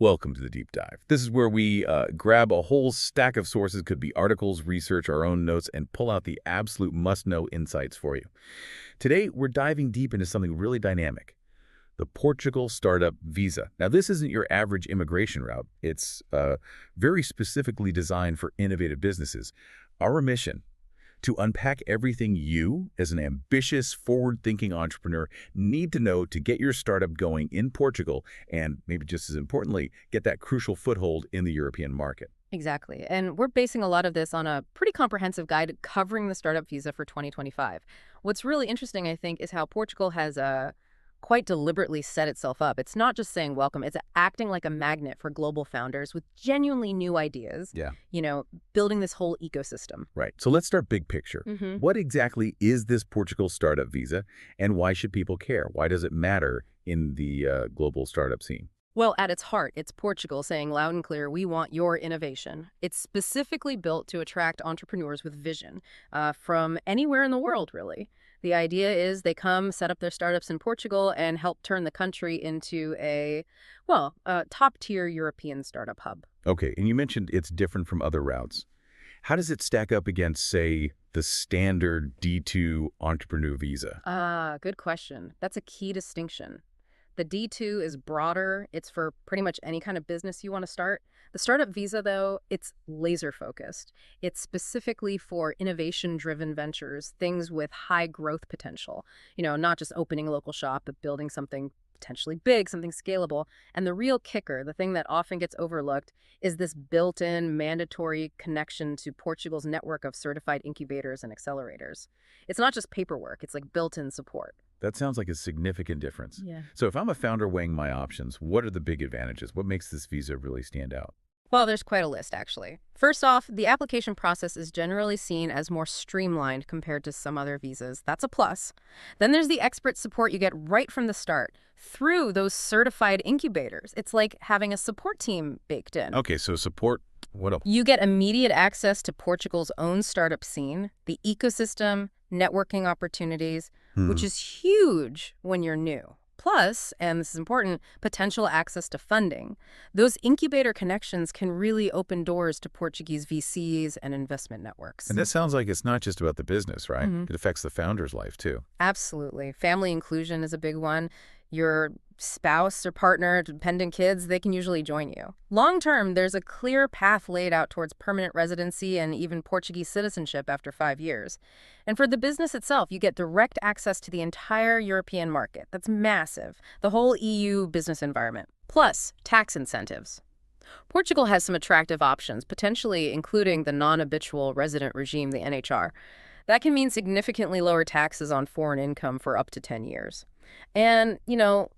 Welcome to the deep dive. This is where we grab a whole stack of sources, could be articles, research, our own notes, and pull out the absolute must-know insights for you. Today, we're diving deep into something really dynamic, the Portugal Startup Visa. Now, this isn't your average immigration route. It's very specifically designed for innovative businesses. Our mission: to unpack everything you, as an ambitious, forward-thinking entrepreneur, need to know to get your startup going in Portugal and, maybe just as importantly, get that crucial foothold in the European market. Exactly. And we're basing a lot of this on a pretty comprehensive guide covering the startup visa for 2025. What's really interesting, I think, is how Portugal has quite deliberately set itself up. It's not just saying welcome, it's acting like a magnet for global founders with genuinely new ideas, Yeah. Building this whole ecosystem. Right. So let's start big picture. What exactly is this Portugal Startup Visa, and why should people care? Why does it matter in the global startup scene? Well, at its heart, it's Portugal saying loud and clear, we want your innovation. It's specifically built to attract entrepreneurs with vision from anywhere in the world, really. The idea is they come, set up their startups in Portugal, and help turn the country into a top-tier European startup hub. Okay, and you mentioned it's different from other routes. How does it stack up against, say, the standard D2 entrepreneur visa? Good question. That's a key distinction. The D2 is broader. It's for pretty much any kind of business you want to start. The startup visa, though, it's laser focused. It's specifically for innovation-driven ventures, things with high growth potential. Not just opening a local shop, but building something potentially big, something scalable. And the real kicker, the thing that often gets overlooked, is this built-in mandatory connection to Portugal's network of certified incubators and accelerators. It's not just paperwork, it's like built-in support. That sounds like a significant difference. Yeah. So if I'm a founder weighing my options, what are the big advantages? What makes this visa really stand out? Well, there's quite a list, actually. First off, the application process is generally seen as more streamlined compared to some other visas. That's a plus. Then there's the expert support you get right from the start through those certified incubators. It's like having a support team baked in. Okay, so support, what else? You get immediate access to Portugal's own startup scene, the ecosystem, networking opportunities, which is huge when you're new. Plus, and this is important, potential access to funding. Those incubator connections can really open doors to Portuguese VCs and investment networks. And that sounds like it's not just about the business, right? It affects the founder's life, too. Absolutely. Family inclusion is a big one. Your spouse or partner, dependent kids, they can usually join you. Long term, there's a clear path laid out towards permanent residency and even Portuguese citizenship after 5 years. And for the business itself, you get direct access to the entire European market. That's massive. The whole EU business environment. Plus, tax incentives. Portugal has some attractive options, potentially including the non-habitual resident regime, the NHR. That can mean significantly lower taxes on foreign income for up to 10 years. And,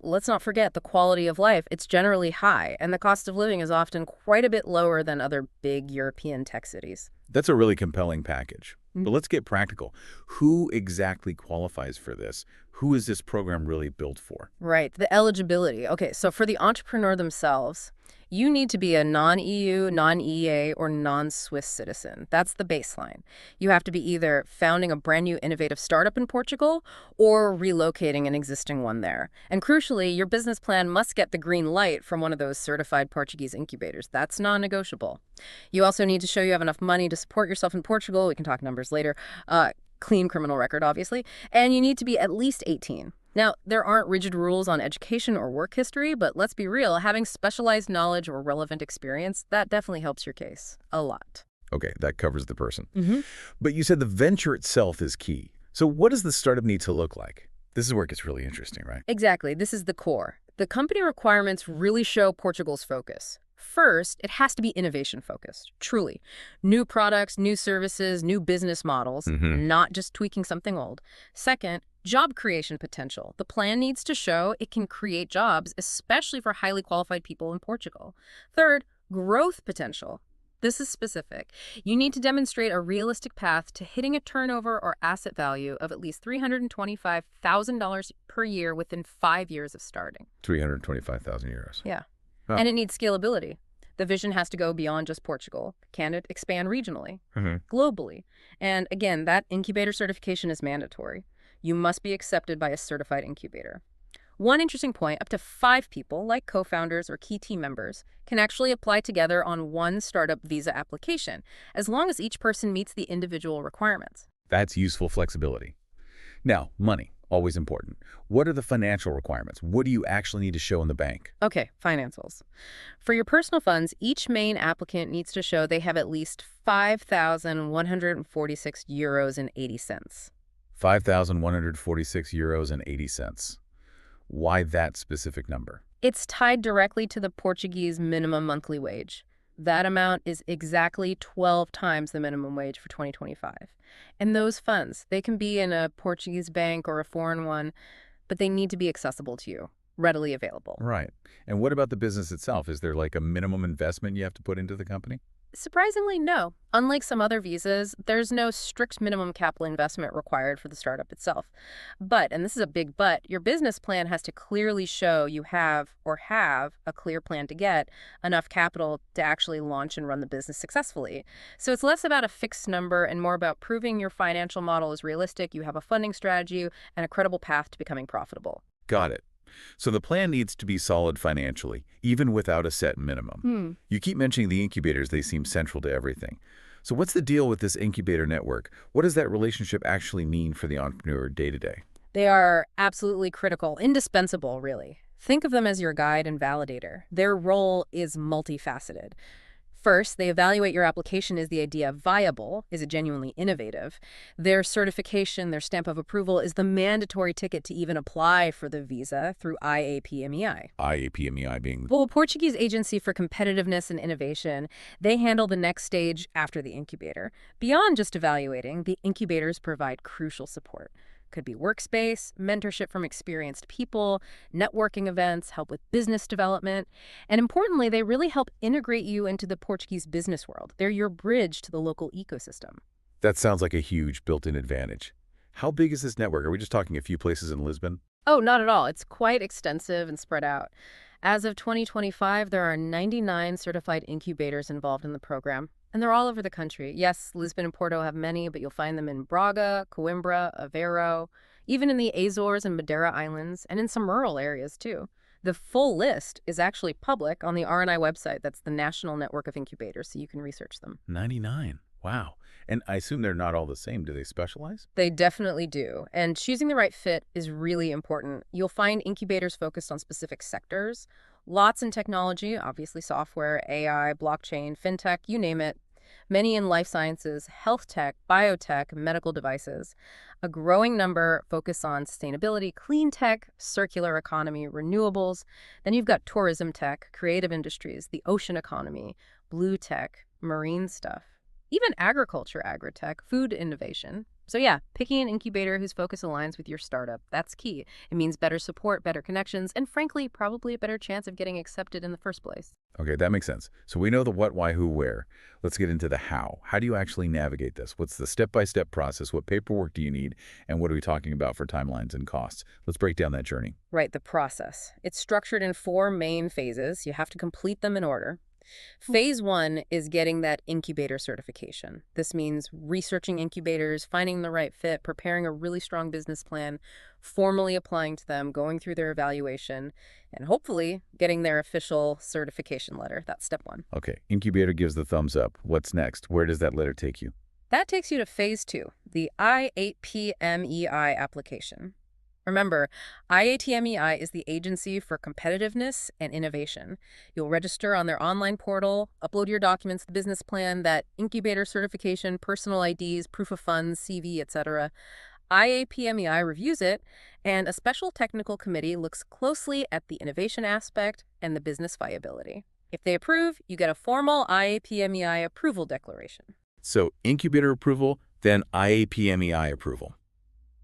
let's not forget the quality of life. It's generally high, and the cost of living is often quite a bit lower than other big European tech cities. That's a really compelling package. But let's get practical. Who exactly qualifies for this? Who is this program really built for? Right, the eligibility. Okay, so for the entrepreneur themselves, you need to be a non-EU, non-EA, or non-Swiss citizen. That's the baseline. You have to be either founding a brand new innovative startup in Portugal or relocating an existing one there. And crucially, your business plan must get the green light from one of those certified Portuguese incubators. That's non-negotiable. You also need to show you have enough money to support yourself in Portugal. We can talk numbers later. Clean criminal record, obviously. And you need to be at least 18. Now, there aren't rigid rules on education or work history, but let's be real, having specialized knowledge or relevant experience, that definitely helps your case a lot. Okay, that covers the person. But you said the venture itself is key. So what does the startup need to look like? This is where it gets really interesting, right? Exactly. This is the core. The company requirements really show Portugal's focus. First, it has to be innovation-focused, truly. New products, new services, new business models, not just tweaking something old. Second, job creation potential. The plan needs to show it can create jobs, especially for highly qualified people in Portugal. Third, growth potential. This is specific. You need to demonstrate a realistic path to hitting a turnover or asset value of at least $325,000 per year within 5 years of starting. 325,000 euros. Yeah. Oh. And it needs scalability. The vision has to go beyond just Portugal. Can it expand regionally, globally? And again, that incubator certification is mandatory. You must be accepted by a certified incubator. One interesting point, up to 5 people, like co-founders or key team members, can actually apply together on one startup visa application, as long as each person meets the individual requirements. That's useful flexibility. Now, money, always important. What are the financial requirements? What do you actually need to show in the bank? Okay, financials. For your personal funds, each main applicant needs to show they have at least 5,146 euros and 80 cents. 5,146 euros and 80 cents. Why that specific number? It's tied directly to the Portuguese minimum monthly wage. That amount is exactly 12 times the minimum wage for 2025. And those funds, they can be in a Portuguese bank or a foreign one, but they need to be accessible to you, readily available. Right. And what about the business itself? Is there like a minimum investment you have to put into the company? Surprisingly, no. Unlike some other visas, there's no strict minimum capital investment required for the startup itself. But, and this is a big but, your business plan has to clearly show you have a clear plan to get enough capital to actually launch and run the business successfully. So it's less about a fixed number and more about proving your financial model is realistic, you have a funding strategy, and a credible path to becoming profitable. Got it. So the plan needs to be solid financially, even without a set minimum. You keep mentioning the incubators. They seem central to everything. So what's the deal with this incubator network? What does that relationship actually mean for the entrepreneur day to day? They are absolutely critical, indispensable, really. Think of them as your guide and validator. Their role is multifaceted. First, they evaluate your application. Is the idea viable? Is it genuinely innovative? Their certification, their stamp of approval, is the mandatory ticket to even apply for the visa through IAPMEI. IAPMEI being... Well, Portuguese Agency for Competitiveness and Innovation, they handle the next stage after the incubator. Beyond just evaluating, the incubators provide crucial support. Could be workspace, mentorship from experienced people, networking events, help with business development. And importantly, they really help integrate you into the Portuguese business world. They're your bridge to the local ecosystem. That sounds like a huge built-in advantage. How big is this network? Are we just talking a few places in Lisbon? Oh, not at all. It's quite extensive and spread out. As of 2025, there are 99 certified incubators involved in the program, and they're all over the country. Yes, Lisbon and Porto have many, but you'll find them in Braga, Coimbra, Aveiro, even in the Azores and Madeira Islands, and in some rural areas too. The full list is actually public on the RNI website. That's the National Network of Incubators, so you can research them. 99. Wow. And I assume they're not all the same. Do they specialize? They definitely do. And choosing the right fit is really important. You'll find incubators focused on specific sectors. Lots in technology, obviously software, AI, blockchain, fintech, you name it. Many in life sciences, health tech, biotech, medical devices. A growing number focus on sustainability, clean tech, circular economy, renewables. Then you've got tourism tech, creative industries, the ocean economy, blue tech, marine stuff. Even agriculture, agritech, food innovation. So yeah, picking an incubator whose focus aligns with your startup, that's key. It means better support, better connections, and frankly, probably a better chance of getting accepted in the first place. Okay, that makes sense. So we know the what, why, who, where. Let's get into the how. How do you actually navigate this? What's the step-by-step process? What paperwork do you need? And what are we talking about for timelines and costs? Let's break down that journey. Right, the process. It's structured in 4 main phases. You have to complete them in order. Phase 1 is getting that incubator certification. This means researching incubators, finding the right fit, preparing a really strong business plan, formally applying to them, going through their evaluation, and hopefully getting their official certification letter. That's step 1. Okay, incubator gives the thumbs up. What's next? Where does that letter take you? That takes you to phase 2, the IAPMEI application. Remember, IATMEI is the Agency for Competitiveness and Innovation. You'll register on their online portal, upload your documents, the business plan, that incubator certification, personal IDs, proof of funds, CV, etc. IAPMEI reviews it, and a special technical committee looks closely at the innovation aspect and the business viability. If they approve, you get a formal IAPMEI approval declaration. So incubator approval, then IAPMEI approval.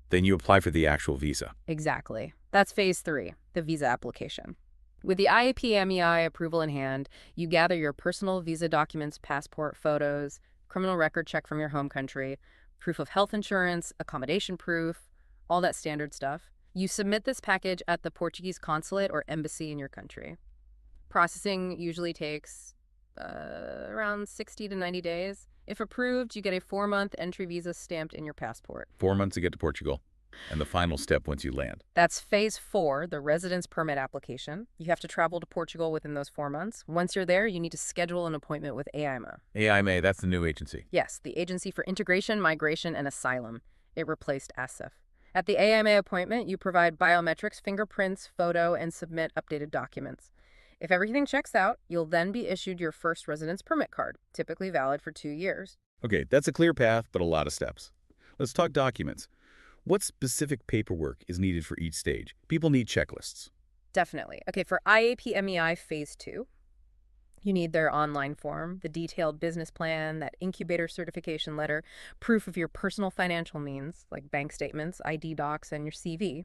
Then you apply for the actual visa. Exactly. That's phase 3, the visa application. With the IAPMEI approval in hand, you gather your personal visa documents, passport, photos, criminal record check from your home country, proof of health insurance, accommodation proof, all that standard stuff. You submit this package at the Portuguese consulate or embassy in your country. Processing usually takes around 60 to 90 days. If approved, you get a 4-month entry visa stamped in your passport. 4 months to get to Portugal. And the final step once you land. That's phase 4, the residence permit application. You have to travel to Portugal within those 4 months. Once you're there, you need to schedule an appointment with AIMA. AIMA, that's the new agency. Yes, the Agency for Integration, Migration, and Asylum. It replaced ASIF. At the AIMA appointment, you provide biometrics, fingerprints, photo, and submit updated documents. If everything checks out, you'll then be issued your first residence permit card, typically valid for 2 years. Okay, that's a clear path, but a lot of steps. Let's talk documents. What specific paperwork is needed for each stage? People need checklists. Definitely. Okay, for IAPMEI Phase 2, you need their online form, the detailed business plan, that incubator certification letter, proof of your personal financial means, like bank statements, ID docs, and your CV.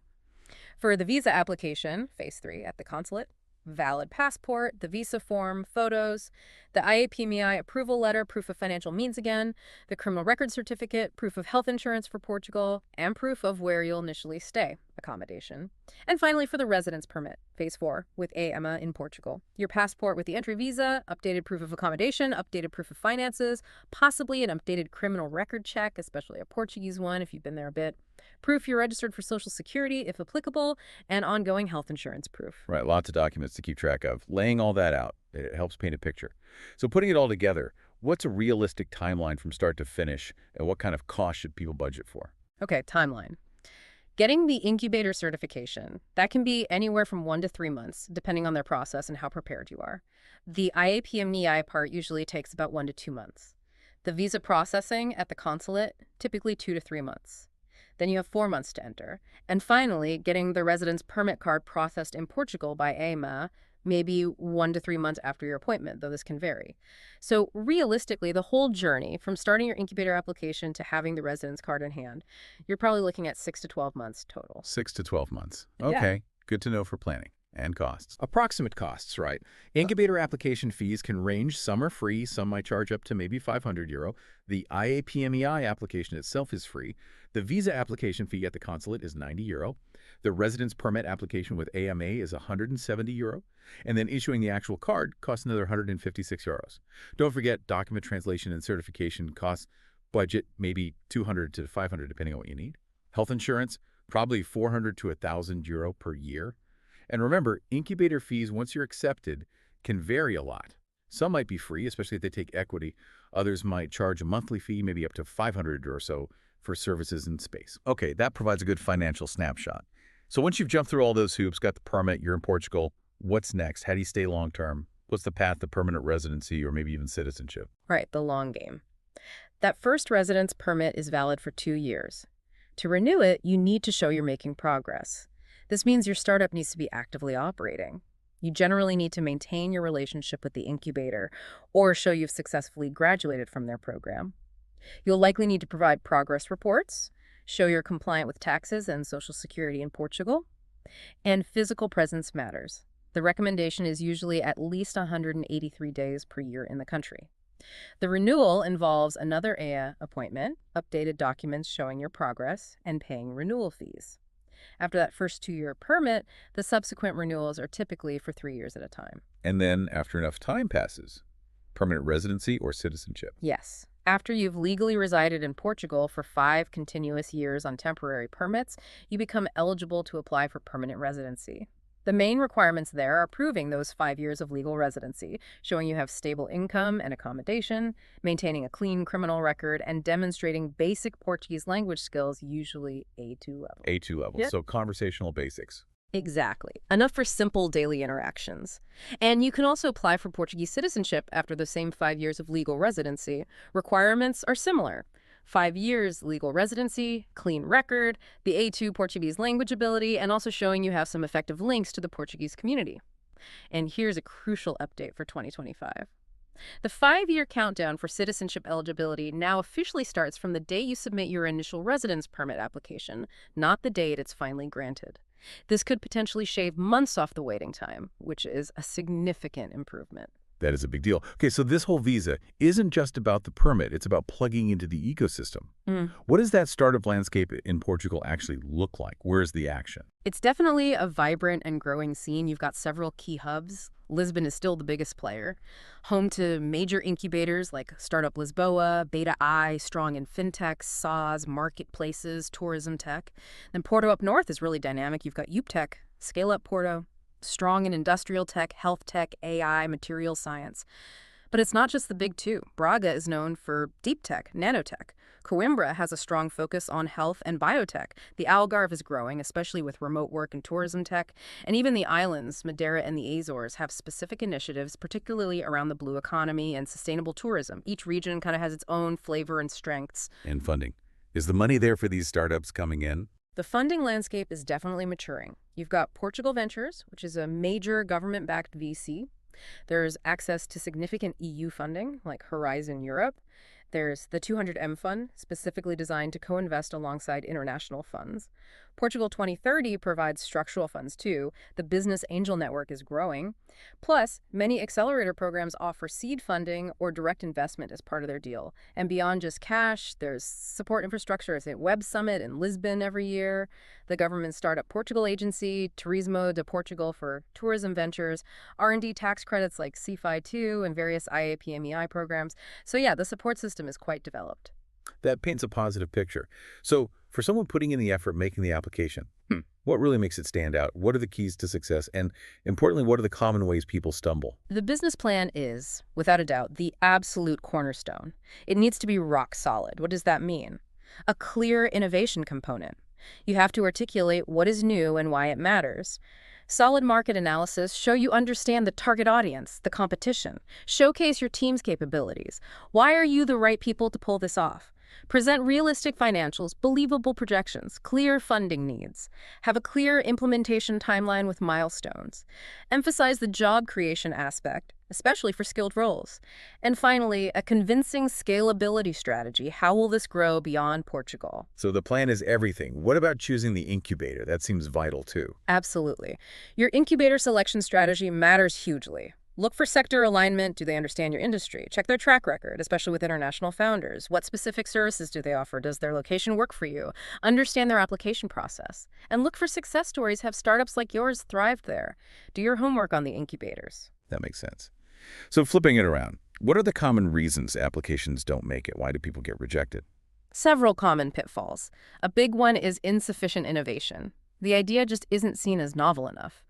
For the visa application, Phase 3, at the consulate, valid passport, the visa form, photos, the IAPMEI approval letter, proof of financial means again, the criminal record certificate, proof of health insurance for Portugal, and proof of where you'll initially stay, accommodation. And finally, for the residence permit, Phase 4, with AIMA in Portugal. Your passport with the entry visa, updated proof of accommodation, updated proof of finances, possibly an updated criminal record check, especially a Portuguese one if you've been there a bit, proof you're registered for Social Security if applicable, and ongoing health insurance proof. Right, lots of documents to keep track of. Laying all that out, it helps paint a picture. So putting it all together, what's a realistic timeline from start to finish, and what kind of cost should people budget for? Okay, timeline. Getting the incubator certification, that can be anywhere from 1 to 3 months, depending on their process and how prepared you are. The IAPMEI part usually takes about 1 to 2 months. The visa processing at the consulate, typically 2 to 3 months. Then you have 4 months to enter. And finally, getting the residence permit card processed in Portugal by AIMA, maybe 1 to 3 months after your appointment, though this can vary. So realistically, the whole journey, from starting your incubator application to having the residence card in hand, you're probably looking at 6 to 12 months total. 6 to 12 months. Yeah. Okay, good to know for planning and costs. Approximate costs, right? Incubator application fees can range. Some are free. Some might charge up to maybe €500. The IAPMEI application itself is free. The visa application fee at the consulate is €90. The residence permit application with AMA is €170. And then issuing the actual card costs another €156. Don't forget document translation and certification costs. Budget maybe €200 to €500 depending on what you need. Health insurance, probably €400 to €1,000 per year. And remember, incubator fees, once you're accepted, can vary a lot. Some might be free, especially if they take equity. Others might charge a monthly fee, maybe up to $500 or so for services and space. Okay, that provides a good financial snapshot. So once you've jumped through all those hoops, got the permit, you're in Portugal, what's next? How do you stay long-term? What's the path to permanent residency or maybe even citizenship? Right, the long game. That first residence permit is valid for 2 years. To renew it, you need to show you're making progress. This means your startup needs to be actively operating. You generally need to maintain your relationship with the incubator or show you've successfully graduated from their program. You'll likely need to provide progress reports, show you're compliant with taxes and Social Security in Portugal, and physical presence matters. The recommendation is usually at least 183 days per year in the country. The renewal involves another AIA appointment, updated documents showing your progress, and paying renewal fees. After that first 2-year permit, the subsequent renewals are typically for 3 years at a time. And then, after enough time passes, permanent residency or citizenship. Yes. After you've legally resided in Portugal for 5 continuous years on temporary permits, you become eligible to apply for permanent residency. The main requirements there are proving those 5 years of legal residency, showing you have stable income and accommodation, maintaining a clean criminal record, and demonstrating basic Portuguese language skills, usually A2 level. A2 level, Yep. so conversational basics. Exactly. Enough for simple daily interactions. And you can also apply for Portuguese citizenship after the same 5 years of legal residency. Requirements are similar. 5 years legal residency, clean record, the A2 Portuguese language ability, and also showing you have some effective links to the Portuguese community. And here's a crucial update for 2025. The 5-year countdown for citizenship eligibility now officially starts from the day you submit your initial residence permit application, not the date it's finally granted. This could potentially shave months off the waiting time, which is a significant improvement. That is a big deal. Okay, so this whole visa isn't just about the permit. It's about plugging into the ecosystem. What does that startup landscape in Portugal actually look like? Where's the action? It's definitely a vibrant and growing scene. You've got several key hubs Lisbon is still the biggest player, home to major incubators like Startup Lisboa, Beta I, strong in fintechs, SaaS, marketplaces, tourism tech. Then Porto up north is really dynamic. You've got UPTech, Scale Up Porto, strong in industrial tech, health tech, AI, material science. But it's not just the big two. Braga is known for deep tech, nanotech. Coimbra has a strong focus on health and biotech. The Algarve is growing, especially with remote work and tourism tech. And even the islands, Madeira and the Azores, have specific initiatives, particularly around the blue economy and sustainable tourism. Each region kind of has its own flavor and strengths. And funding. Is the money there for these startups coming in? The funding landscape is definitely maturing. You've got Portugal Ventures, which is a major government-backed VC. There's access to significant EU funding, like Horizon Europe. There's the 200M Fund, specifically designed to co-invest alongside international funds. Portugal 2030 provides structural funds, too. The business angel network is growing. Plus, many accelerator programs offer seed funding or direct investment as part of their deal. And beyond just cash, there's support infrastructure. There's a Web Summit in Lisbon every year, the government Startup Portugal Agency, Turismo de Portugal for tourism ventures, R&D tax credits like CFI2, and various IAPMEI programs. So yeah, the support system is quite developed. That paints a positive picture. So for someone putting in the effort making the application, what really makes it stand out? What are the keys to success? And importantly, what are the common ways people stumble? The business plan is, without a doubt, the absolute cornerstone. It needs to be rock solid. What does that mean? A clear innovation component. You have to articulate what is new and why it matters. Solid market analysis, show you understand the target audience, the competition. Showcase your team's capabilities. Why are you the right people to pull this off? Present realistic financials, believable projections, clear funding needs. Have a clear implementation timeline with milestones. Emphasize the job creation aspect, especially for skilled roles. And finally, a convincing scalability strategy. How will this grow beyond Portugal? So the plan is everything. What about choosing the incubator? That seems vital too. Absolutely. Your incubator selection strategy matters hugely. Look for sector alignment. Do they understand your industry? Check their track record, especially with international founders. What specific services do they offer? Does their location work for you? Understand their application process. And look for success stories. Have startups like yours thrived there? Do your homework on the incubators. That makes sense. So flipping it around, what are the common reasons applications don't make it? Why do people get rejected? Several common pitfalls. A big one is insufficient innovation. The idea just isn't seen as novel enough.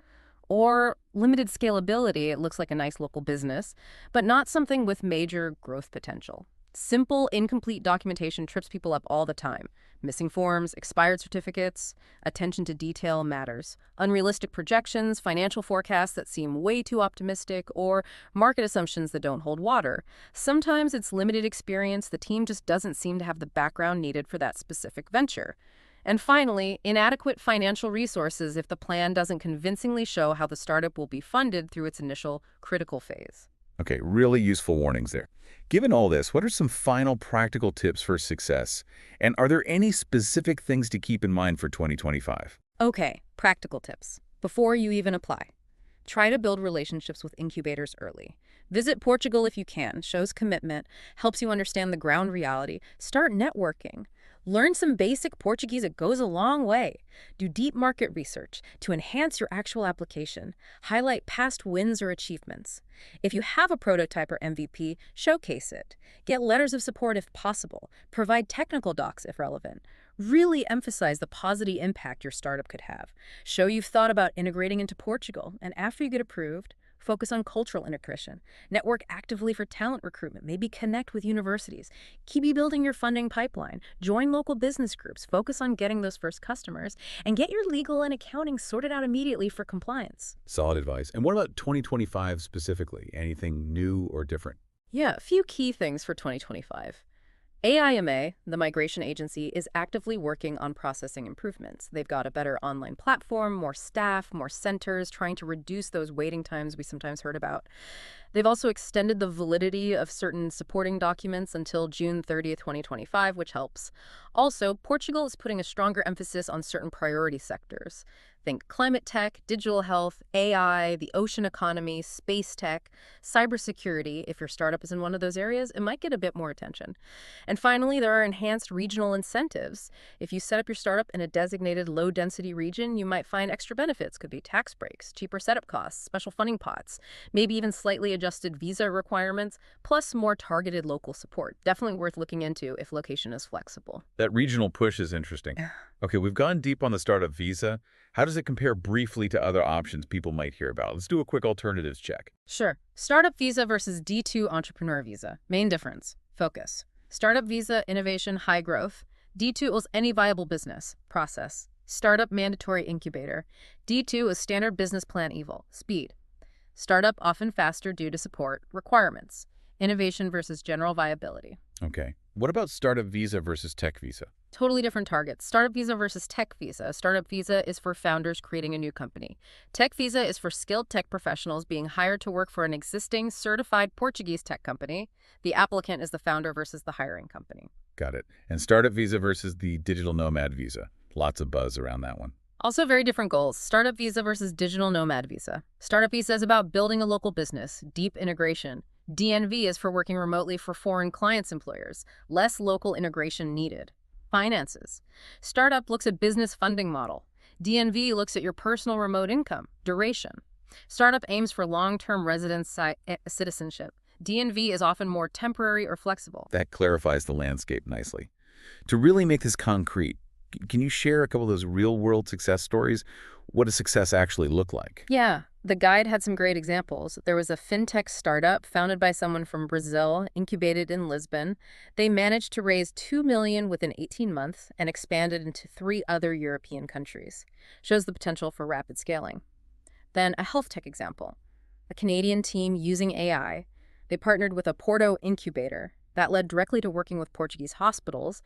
Or limited scalability. It looks like a nice local business, but not something with major growth potential. Simple, incomplete documentation trips people up all the time. Missing forms, expired certificates, attention to detail matters. Unrealistic projections, financial forecasts that seem way too optimistic, or market assumptions that don't hold water. Sometimes it's limited experience. The team just doesn't seem to have the background needed for that specific venture. And finally, inadequate financial resources if the plan doesn't convincingly show how the startup will be funded through its initial critical phase. Okay, really useful warnings there. Given all this, what are some final practical tips for success? And are there any specific things to keep in mind for 2025? Okay, practical tips. Before you even apply, try to build relationships with incubators early. Visit Portugal if you can, shows commitment, helps you understand the ground reality. Start networking. Learn some basic Portuguese. It goes a long way. Do deep market research to enhance your actual application. Highlight past wins or achievements. If you have a prototype or MVP, showcase it. Get letters of support if possible. Provide technical docs if relevant. Really emphasize the positive impact your startup could have. Show you've thought about integrating into Portugal, and after you get approved, focus on cultural integration. Network actively for talent recruitment. Maybe connect with universities. Keep building your funding pipeline. Join local business groups. Focus on getting those first customers. And get your legal and accounting sorted out immediately for compliance. Solid advice. And what about 2025 specifically? Anything new or different? Yeah, a few key things for 2025. AIMA, the migration agency, is actively working on processing improvements. They've got a better online platform, more staff, more centers, trying to reduce those waiting times we sometimes heard about. They've also extended the validity of certain supporting documents until June 30th, 2025, which helps. Also, Portugal is putting a stronger emphasis on certain priority sectors. Think climate tech, digital health, AI, the ocean economy, space tech, cybersecurity. If your startup is in one of those areas, it might get a bit more attention. And finally, there are enhanced regional incentives. If you set up your startup in a designated low-density region, you might find extra benefits. Could be tax breaks, cheaper setup costs, special funding pots, maybe even slightly adjusted visa requirements, plus more targeted local support. Definitely worth looking into if location is flexible. That regional push is interesting. Okay, we've gone deep on the startup visa. How does it compare briefly to other options people might hear about? Let's do a quick alternatives check. Sure. Startup visa versus D2 entrepreneur visa. Main difference. Focus. Startup visa, innovation, high growth. D2 is any viable business. Process. Startup mandatory incubator. D2 is standard business plan evil. Speed. Startup often faster due to support. Requirements. Innovation versus general viability. Okay. What about startup visa versus tech visa? Totally different targets. Startup visa versus tech visa. Startup visa is for founders creating a new company. Tech visa is for skilled tech professionals being hired to work for an existing certified Portuguese tech company. The applicant is the founder versus the hiring company. Got it. And startup visa versus the digital nomad visa. Lots of buzz around that one. Also very different goals. Startup visa versus digital nomad visa. Startup visa is about building a local business, deep integration. DNV is for working remotely for foreign clients' employers. Less local integration needed. Finances. Startup looks at business funding model. DNV looks at your personal remote income. Duration. Startup aims for long-term citizenship. DNV is often more temporary or flexible. That clarifies the landscape nicely. To really make this concrete, can you share a couple of those real-world success stories? What does success actually look like? Yeah, the guide had some great examples. There was a fintech startup founded by someone from Brazil, incubated in Lisbon. They managed to raise $2 million within 18 months and expanded into 3 other European countries. Shows the potential for rapid scaling. Then a health tech example. A Canadian team using AI. They partnered with a Porto incubator. That led directly to working with Portuguese hospitals,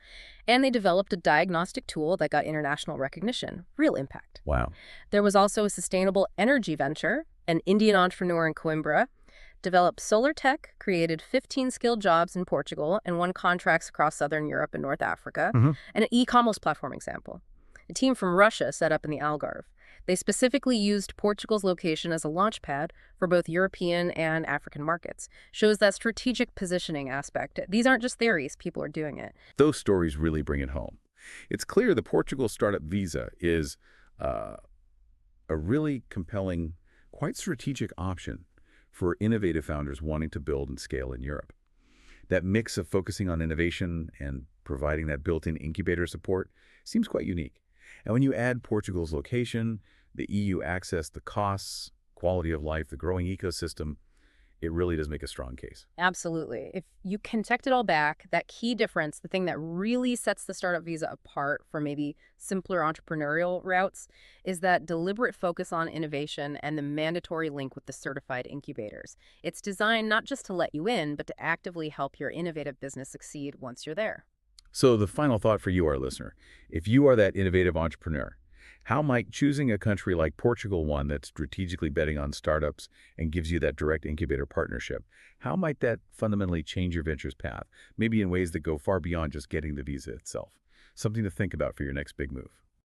and they developed a diagnostic tool that got international recognition. Real impact. Wow. There was also a sustainable energy venture. An Indian entrepreneur in Coimbra developed solar tech, created 15 skilled jobs in Portugal, and won contracts across Southern Europe and North Africa. And an e-commerce platform example. A team from Russia set up in the Algarve. They specifically used Portugal's location as a launchpad for both European and African markets. Shows that strategic positioning aspect. These aren't just theories, people are doing it. Those stories really bring it home. It's clear the Portugal Startup Visa is a really compelling, quite strategic option for innovative founders wanting to build and scale in Europe. That mix of focusing on innovation and providing that built-in incubator support seems quite unique. And when you add Portugal's location, the EU access, the costs, quality of life, the growing ecosystem, it really does make a strong case. Absolutely. If you connect it all back, that key difference, the thing that really sets the startup visa apart from maybe simpler entrepreneurial routes, is that deliberate focus on innovation and the mandatory link with the certified incubators. It's designed not just to let you in, but to actively help your innovative business succeed once you're there. So the final thought for you, our listener, if you are that innovative entrepreneur, how might choosing a country like Portugal, one that's strategically betting on startups and gives you that direct incubator partnership, how might that fundamentally change your venture's path, maybe in ways that go far beyond just getting the visa itself? Something to think about for your next big move.